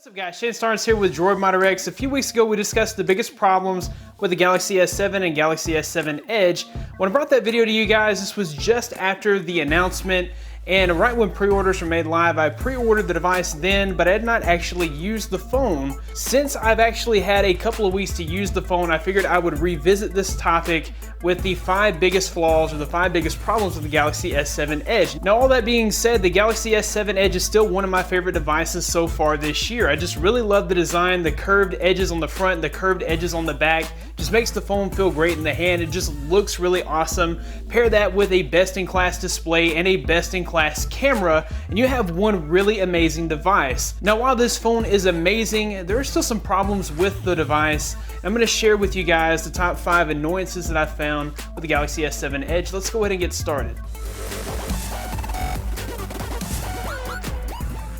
What's up guys, Starnes here with Droid Modder X. A few weeks ago we discussed the biggest problems with the Galaxy S7 and Galaxy S7 Edge. When I brought that video to you guys, this was just after the announcement and right when pre-orders were made live. I pre-ordered the device then, but I had not actually used the phone. Since I've actually had a couple of weeks to use the phone, I figured I would revisit this topic with the 5 biggest flaws or the 5 biggest problems with the Galaxy S7 Edge. Now all that being said, the Galaxy S7 Edge is still one of my favorite devices so far this year. I just really love the design, the curved edges on the front, the curved edges on the back. Just makes the phone feel great in the hand. It just looks really awesome. Pair that with a best-in-class display and a best-in-class camera, and you have one really amazing device. Now while this phone is amazing, there are still some problems with the device. I'm going to share with you guys the top 5 annoyances that I found with the Galaxy S7 Edge. Let's go ahead and get started.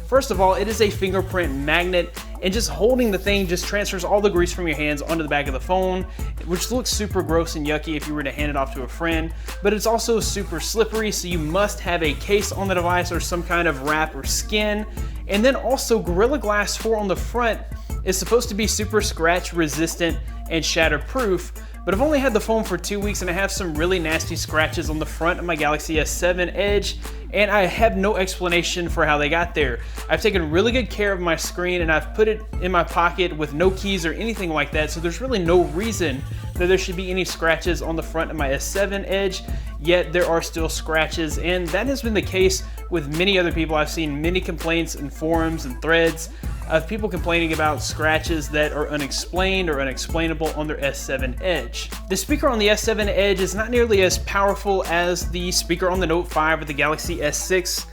First of all, it is a fingerprint magnet, and just holding the thing just transfers all the grease from your hands onto the back of the phone, which looks super gross and yucky if you were to hand it off to a friend. But it's also super slippery, so you must have a case on the device or some kind of wrap or skin. And then also Gorilla Glass 4 on the front is supposed to be super scratch resistant and shatterproof. But I've only had the phone for 2 weeks and I have some really nasty scratches on the front of my Galaxy S7 Edge, and I have no explanation for how they got there. I've taken really good care of my screen and I've put it in my pocket with no keys or anything like that, so there's really no reason that there should be any scratches on the front of my S7 Edge, yet there are still scratches, and that has been the case with many other people. I've seen many complaints in forums and threads of people complaining about scratches that are unexplained or unexplainable on their S7 Edge. The speaker on the S7 Edge is not nearly as powerful as the speaker on the Note 5 or the Galaxy S6,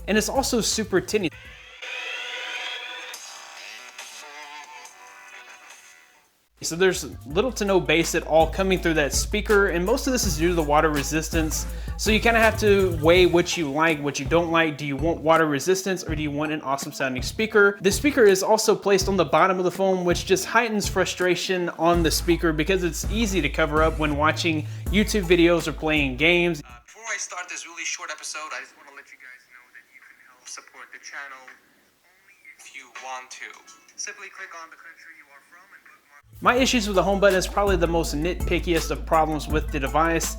and it's also super tinny. So there's little to no bass at all coming through that speaker, and most of this is due to the water resistance. So you kind of have to weigh what you like, what you don't like. Do you want water resistance or do you want an awesome sounding speaker? The speaker is also placed on the bottom of the phone, which just heightens frustration on the speaker because it's easy to cover up when watching YouTube videos or playing games. Before I start this really short episode, I just want to let you guys know that you can help support the channel only if you want to. Simply click on the country you are from and bookmark. My issues with the home button is probably the most nitpickiest of problems with the device,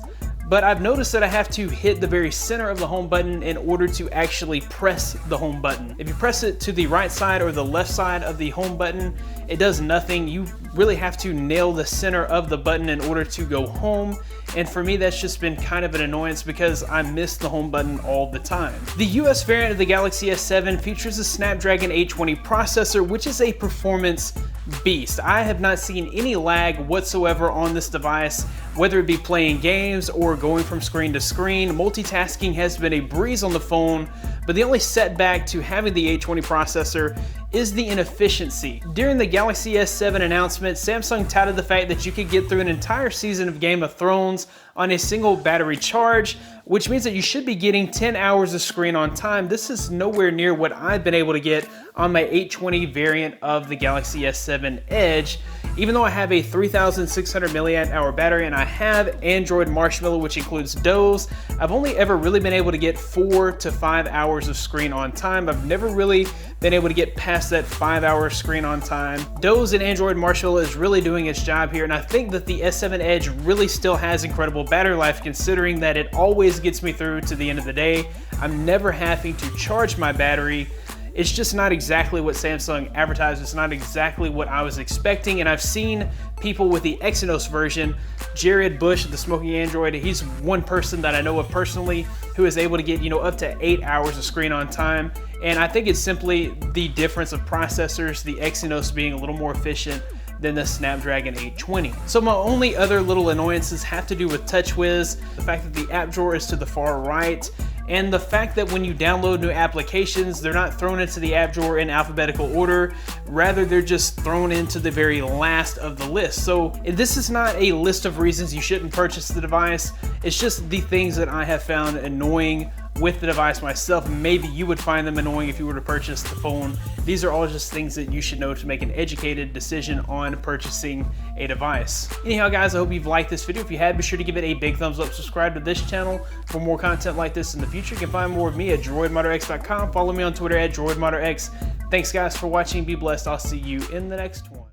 but I've noticed that I have to hit the very center of the home button in order to actually press the home button. If you press it to the right side or the left side of the home button, it does nothing. You really have to nail the center of the button in order to go home. And for me, that's just been kind of an annoyance because I miss the home button all the time. The US variant of the Galaxy S7 features a Snapdragon 820 processor, which is a performance beast. I have not seen any lag whatsoever on this device, whether it be playing games or going from screen to screen. Multitasking has been a breeze on the phone, but the only setback to having the 820 processor is the inefficiency. During the Galaxy S7 announcement, Samsung touted the fact that you could get through an entire season of Game of Thrones on a single battery charge, which means that you should be getting 10 hours of screen on time. This is nowhere near what I've been able to get on my 820 variant of the Galaxy S7 Edge. Even though I have a 3,600 milliamp hour battery and I have Android Marshmallow, which includes Doze, I've only ever really been able to get 4 to 5 hours of screen on time. I've never really been able to get past that 5-hour screen on time. Doze and Android Marshmallow is really doing its job here, and I think that the S7 Edge really still has incredible battery life, considering that it always gets me through to the end of the day. I'm never having to charge my battery. It's just not exactly what Samsung advertised. It's not exactly what I was expecting, and I've seen people with the Exynos version. Jared Bush, the Smoking Android, he's one person that I know of personally who is able to get, up to 8 hours of screen on time, and I think it's simply the difference of processors, the Exynos being a little more efficient than the Snapdragon 820. So my only other little annoyances have to do with TouchWiz, the fact that the app drawer is to the far right, and the fact that when you download new applications, they're not thrown into the app drawer in alphabetical order, rather they're just thrown into the very last of the list. So this is not a list of reasons you shouldn't purchase the device, it's just the things that I have found annoying with the device myself. Maybe you would find them annoying if you were to purchase the phone. These are all just things that you should know to make an educated decision on purchasing a device. Anyhow guys, I hope you've liked this video. If you have, be sure to give it a big thumbs up, subscribe to this channel for more content like this in the future. You can find more of me at droidmodderx.com. Follow me on Twitter at droidmodderx. Thanks guys for watching. Be blessed. I'll see you in the next one.